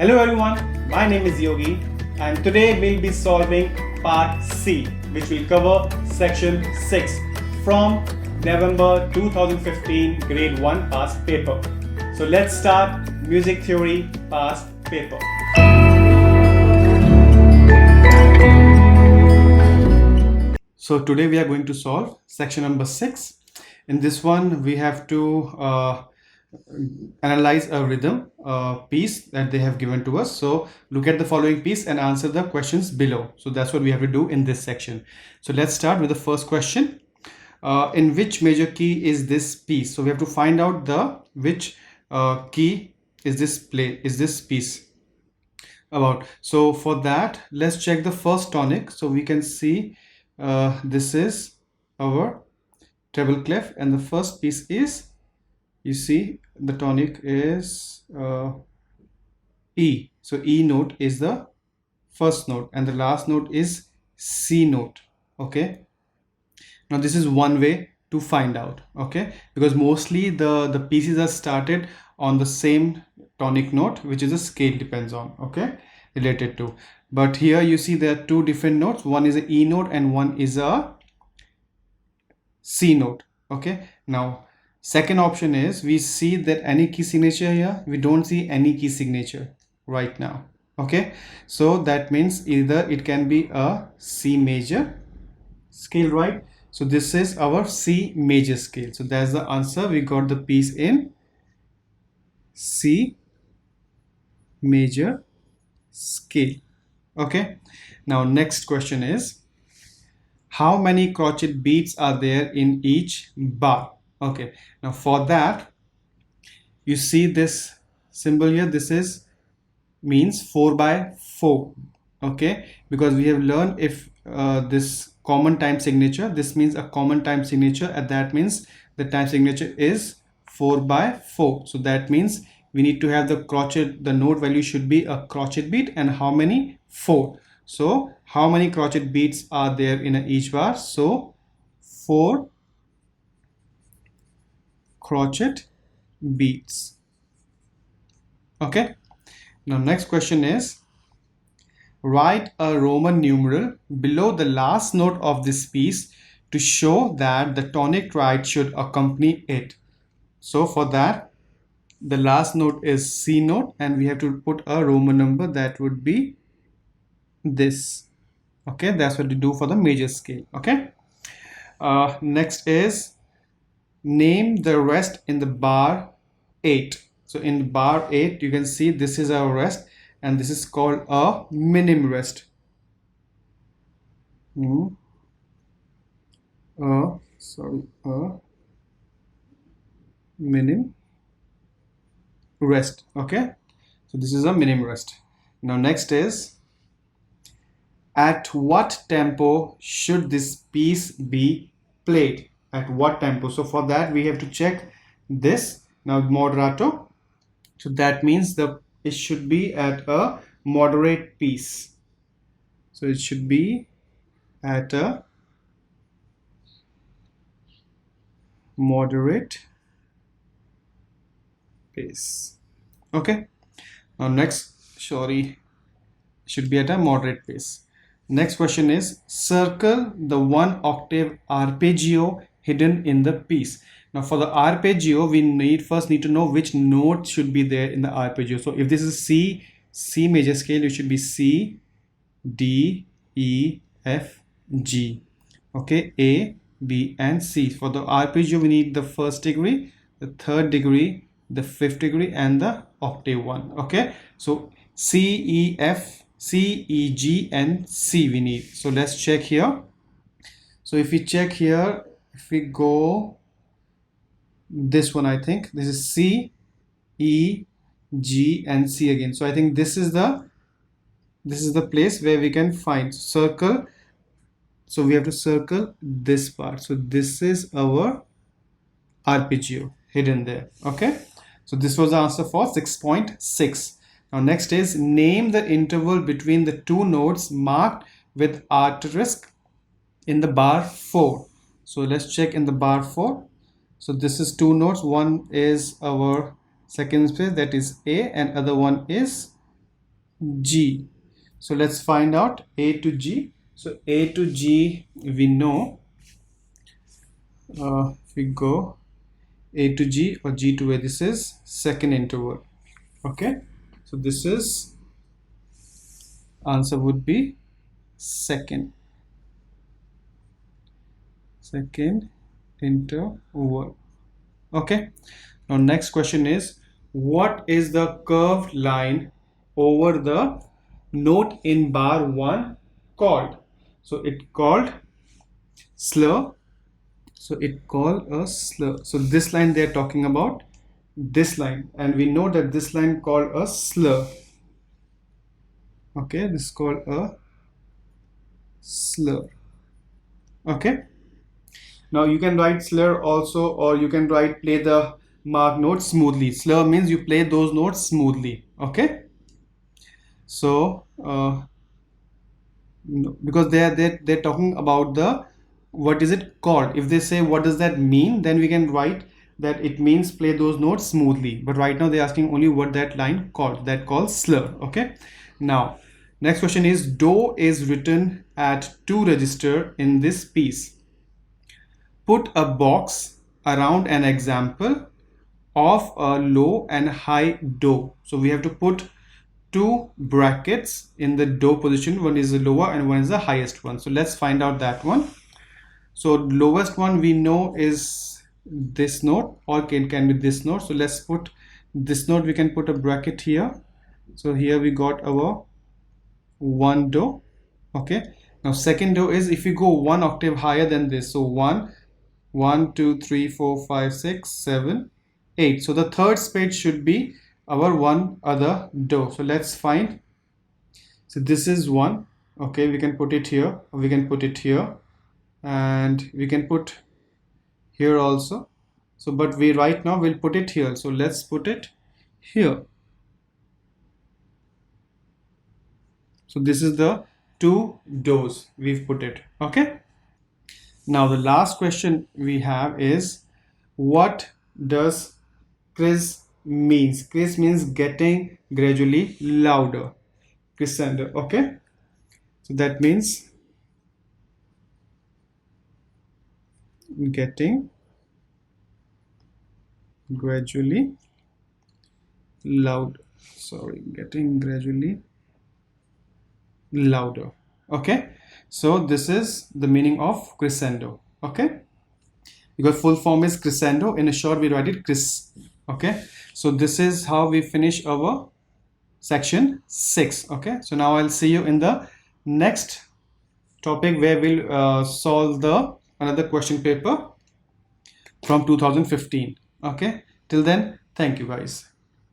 Hello everyone, my name is Yogi and today we'll be solving part C, which will cover section 6 from November 2015 grade 1 past paper. So let's start music theory past paper. So today we are going to solve section number 6. In this one we have to analyze a rhythm piece that they have given to us. So look at the following piece and answer the questions below. So that's what we have to do in this section. So let's start with the first question. In which major key is this piece? So we have to find out the which key is this piece about. So for that, let's check the first tonic. So we can see this is our treble clef, and the first piece is, you see, the tonic is E. So E note is the first note and the last note is C note. Okay, now this is one way to find out, okay, because mostly the pieces are started on the same tonic note, which is a scale depends on, okay, related to. But here you see there are two different notes. One is a E note and one is a C note. Okay, now second option is, we see that any key signature here, we don't see any key signature right now. Okay, so that means either it can be a C major scale, right? So this is our C major scale. So that's the answer. We got the piece in C major scale. Okay, now next question is, how many crotchet beats are there in each bar? Okay, now for that, you see this symbol here, this is means 4 by 4. Okay, because we have learned if this common time signature, this means a common time signature, and that means the time signature is 4 by 4. So that means we need to have the crotchet, the note value should be a crotchet beat, and how many? 4. So how many crotchet beats are there in each bar? So 4 crotchet beats. Okay, now next question is, write a Roman numeral below the last note of this piece to show that the tonic triad should accompany it. So for that, the last note is C note and we have to put a Roman number, that would be this. Okay, that's what we do for the major scale. Okay, next is, name the rest in the bar 8. So in bar 8, you can see this is our rest and this is called a minim rest. Minim rest. Okay, so this is a minim rest. Now next is, at what tempo should this piece be played? At what tempo? So for that we have to check this. Now moderato, so that means it should be at a moderate pace. So it should be at a moderate pace. Okay, now next, should be at a moderate pace. Next question is, circle the 1 octave arpeggio hidden in the piece. Now for the arpeggio, we first need to know which note should be there in the arpeggio. So if this is C major scale, it should be C, D, E, F, G. Okay, A, B and C. For the arpeggio, we need the first degree, the third degree, the fifth degree and the octave one. Okay, so C, E, F, C, E, G and C we need. So let's check here. So if we check here, if we go this one, I think this is C, E, G and C again. So I think this is the place where we can find circle. So we have to circle this part. So this is our arpeggio hidden there. Okay, so this was the answer for 6.6. Now next is, name the interval between the two notes marked with asterisk in the bar 4. So let's check in the bar 4. So this is two notes. One is our second space, that is A, and other one is G. So let's find out A to G. So A to G, we know, if we go A to G or G to A, this is second interval. Okay, so this is, answer would be second interval. Okay, now next question is, what is the curved line over the note in bar 1 called? So it called slur. So it called a slur. So this line they're talking about, this line, and we know that this line called a slur. Okay, this is called a slur. Okay, now you can write slur also, or you can write play the mark notes smoothly. Slur means you play those notes smoothly. Okay, so because they're talking about the, what is it called. If they say what does that mean, then we can write that it means play those notes smoothly. But right now they're asking only what that line called, that calls slur. Okay, now next question is, do is written at 2 register in this piece. Put a box around an example of a low and high do. So we have to put two brackets in the do position. One is the lower and one is the highest one. So let's find out that one. So lowest one we know is this note, or can be this note. So let's put this note, we can put a bracket here. So here we got our one do. Okay, now second do is if we go one octave higher than this. So 1 2 3 4 5 6 7 8. So the third space should be our one other do. So let's find. So this is one. Okay, we can put it here, we can put it here, and we can put here also. So but we right now will put it here. So let's put it here. So this is the two do's we've put it. Okay, now the last question we have is, what does crescendo means? Crescendo means getting gradually louder. Crescendo. Okay, so that means getting gradually loud. Sorry, getting gradually louder. Okay, so this is the meaning of crescendo. Okay, because full form is crescendo, in a short we write it cris. Okay, so this is how we finish our section 6. Okay, so now I'll see you in the next topic where we'll solve the another question paper from 2015. Okay, till then, thank you guys.